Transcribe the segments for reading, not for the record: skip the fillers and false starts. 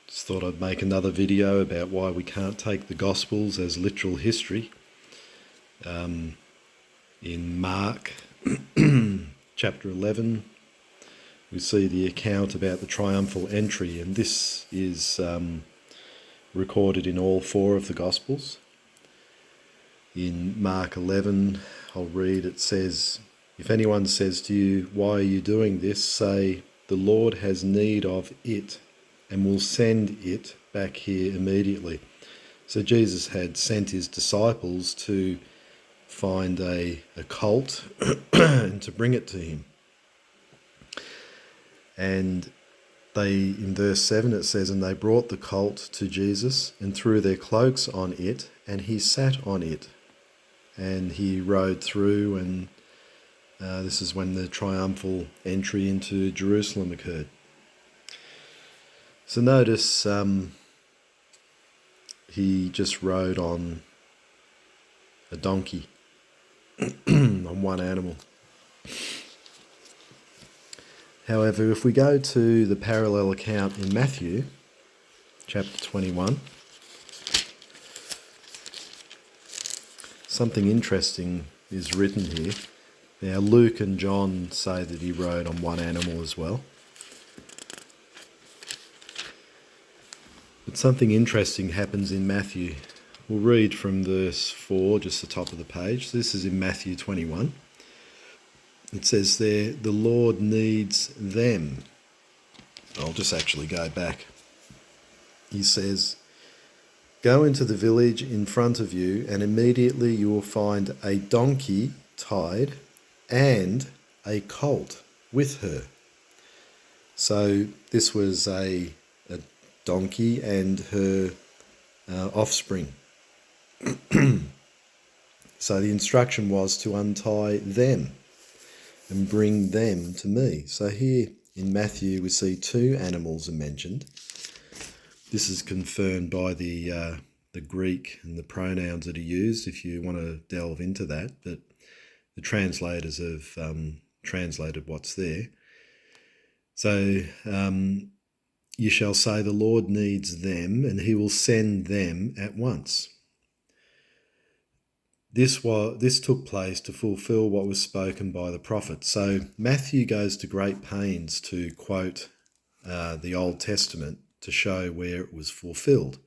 Just thought I'd make another video about why we can't take the Gospels as literal history. In Mark chapter 11, we see the account about the triumphal entry, and this is recorded in all four of the Gospels. In Mark 11, I'll read, it says, "If anyone says to you, 'Why are you doing this?' say, 'The Lord has need of it, and will send it back here immediately.'" So Jesus had sent his disciples to find a colt and to bring it to him. And in verse 7 it says, "And they brought the colt to Jesus and threw their cloaks on it, and he sat on it." And he rode through, and this is when the triumphal entry into Jerusalem occurred. So notice he just rode on a donkey, on one animal. However, if we go to the parallel account in Matthew, chapter 21, something interesting is written here. Now, Luke and John say that he rode on one animal as well. But something interesting happens in Matthew. We'll read from verse 4, just the top of the page. This is in Matthew 21. It says there, "The Lord needs them." I'll just actually go back. He says, "Go into the village in front of you, and immediately you will find a donkey tied and a colt with her." So this was a donkey and her offspring. So the instruction was to untie them and bring them to me. So here in Matthew we see two animals are mentioned. This is confirmed by the Greek and the pronouns that are used, if you want to delve into that, but the translators have translated what's there. So you shall say, "The Lord needs them, and he will send them at once." This took place to fulfill what was spoken by the prophet. So Matthew goes to great pains to quote the Old Testament to show where it was fulfilled.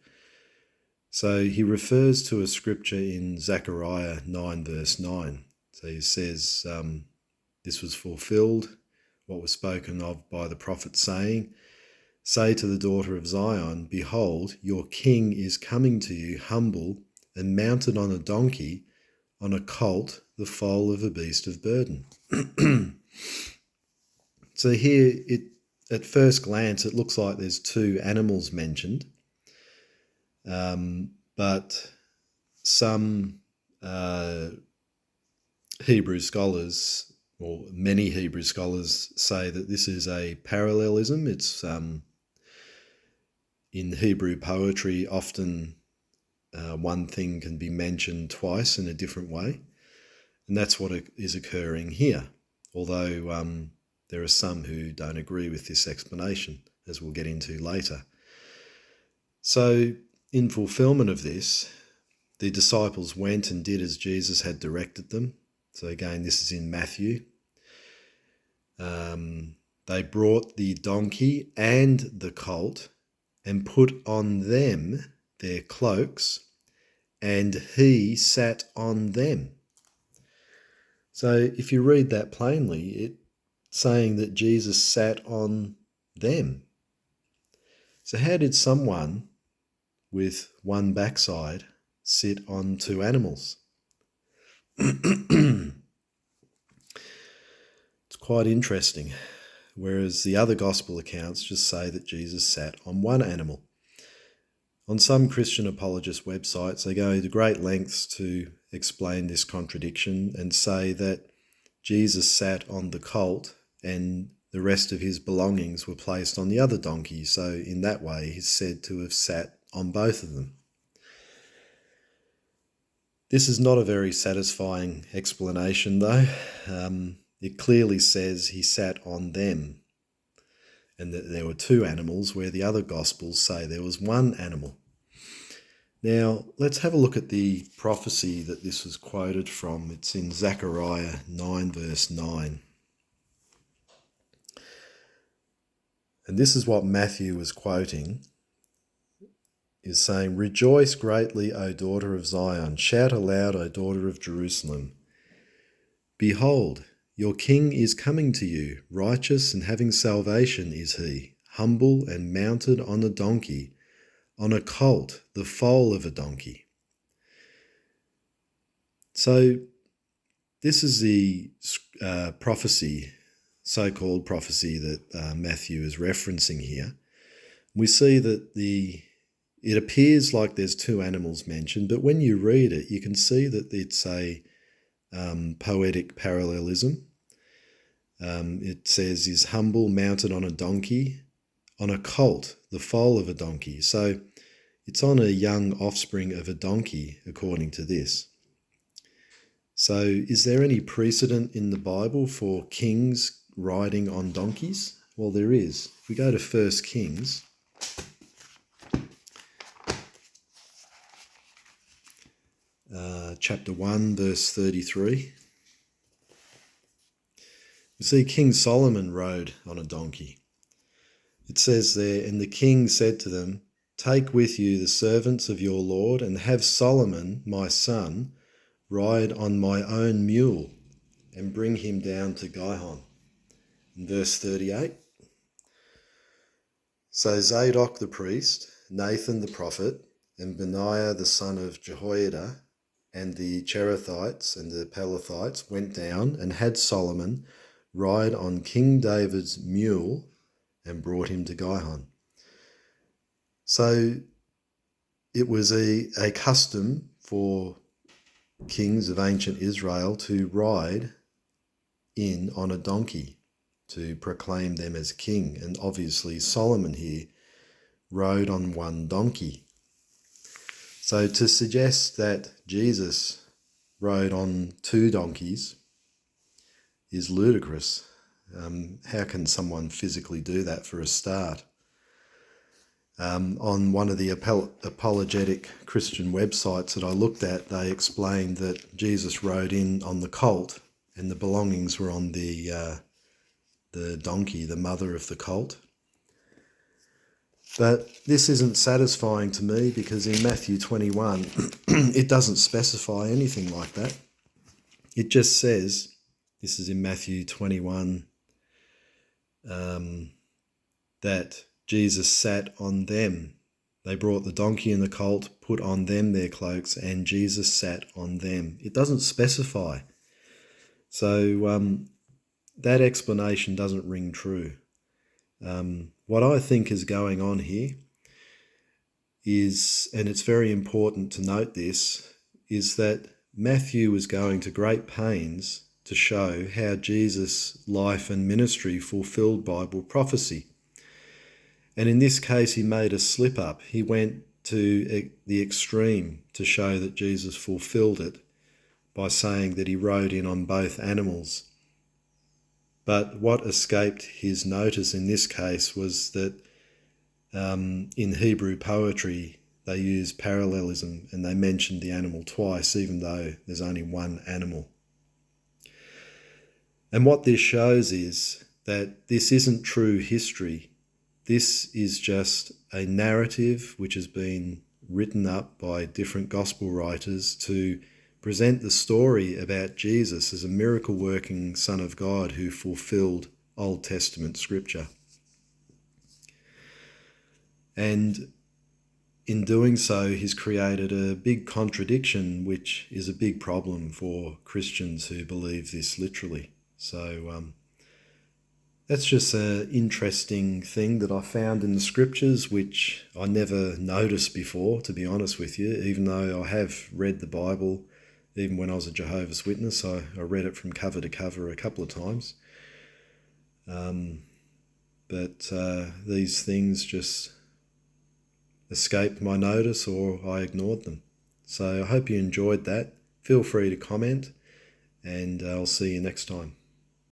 So he refers to a scripture in Zechariah 9 verse 9. So he says, this was fulfilled, what was spoken of by the prophet, saying, "Say to the daughter of Zion, behold, your king is coming to you, humble and mounted on a donkey, on a colt, the foal of a beast of burden." So here, at first glance, it looks like there's two animals mentioned, but some Hebrew scholars, or many Hebrew scholars, say that this is a parallelism. It's in Hebrew poetry, often one thing can be mentioned twice in a different way, and that's what is occurring here, although there are some who don't agree with this explanation, as we'll get into later. So in fulfillment of this, the disciples went and did as Jesus had directed them. So again, this is in Matthew. They brought the donkey and the colt and put on them their cloaks, and he sat on them. So if you read that plainly, it's saying that Jesus sat on them. So how did someone with one backside sit on two animals? It's quite interesting. Whereas the other gospel accounts just say that Jesus sat on one animal. On some Christian apologist websites, they go to great lengths to explain this contradiction and say that Jesus sat on the colt and the rest of his belongings were placed on the other donkey. So in that way, he's said to have sat on both of them. This is not a very satisfying explanation, though. It clearly says he sat on them. and that there were two animals, where the other Gospels say there was one animal. Now, let's have a look at the prophecy that this was quoted from. It's in Zechariah 9, verse 9. And this is what Matthew was quoting, is saying, "Rejoice greatly, O daughter of Zion. Shout aloud, O daughter of Jerusalem. Behold, your king is coming to you. Righteous and having salvation is he, humble and mounted on a donkey, on a colt, the foal of a donkey." So this is the prophecy, so-called prophecy, that Matthew is referencing here. We see that it appears like there's two animals mentioned, but when you read it, you can see that it's a poetic parallelism. It says, "is humble, mounted on a donkey, on a colt, the foal of a donkey." So it's on a young offspring of a donkey, according to this. So is there any precedent in the Bible for kings riding on donkeys? Well, there is. If we go to 1 Kings, chapter 1, verse 33, we see King Solomon rode on a donkey. It says there, "And the king said to them, Take with you the servants of your Lord, and have Solomon, my son, ride on my own mule, and bring him down to Gihon." In verse 38, "So Zadok the priest, Nathan the prophet, and Benaiah the son of Jehoiada, and the Cherethites and the Pelethites went down and had Solomon ride on King David's mule and brought him to Gihon." So it was a custom for kings of ancient Israel to ride in on a donkey to proclaim them as king. And obviously Solomon here rode on one donkey. So to suggest that Jesus rode on two donkeys is ludicrous. How can someone physically do that, for a start? On one of the apologetic Christian websites that I looked at, they explained that Jesus rode in on the colt and the belongings were on the donkey, the mother of the colt. But this isn't satisfying to me, because in Matthew 21, it doesn't specify anything like that. It just says, this is in Matthew 21, that Jesus sat on them. They brought the donkey and the colt, put on them their cloaks, and Jesus sat on them. It doesn't specify. So that explanation doesn't ring true. What I think is going on here is, and it's very important to note this, is that Matthew was going to great pains to show how Jesus' life and ministry fulfilled Bible prophecy. And in this case, he made a slip up. He went to the extreme to show that Jesus fulfilled it by saying that he rode in on both animals. But what escaped his notice in this case was that in Hebrew poetry, they use parallelism and they mentioned the animal twice, even though there's only one animal. And what this shows is that this isn't true history. This is just a narrative which has been written up by different gospel writers to present the story about Jesus as a miracle-working Son of God who fulfilled Old Testament scripture. And in doing so, he's created a big contradiction, which is a big problem for Christians who believe this literally. So that's just an interesting thing that I found in the scriptures, which I never noticed before, to be honest with you, even though I have read the Bible. Even when I was a Jehovah's Witness, I read it from cover to cover a couple of times. But these things just escaped my notice, or I ignored them. So I hope you enjoyed that. Feel free to comment, and I'll see you next time.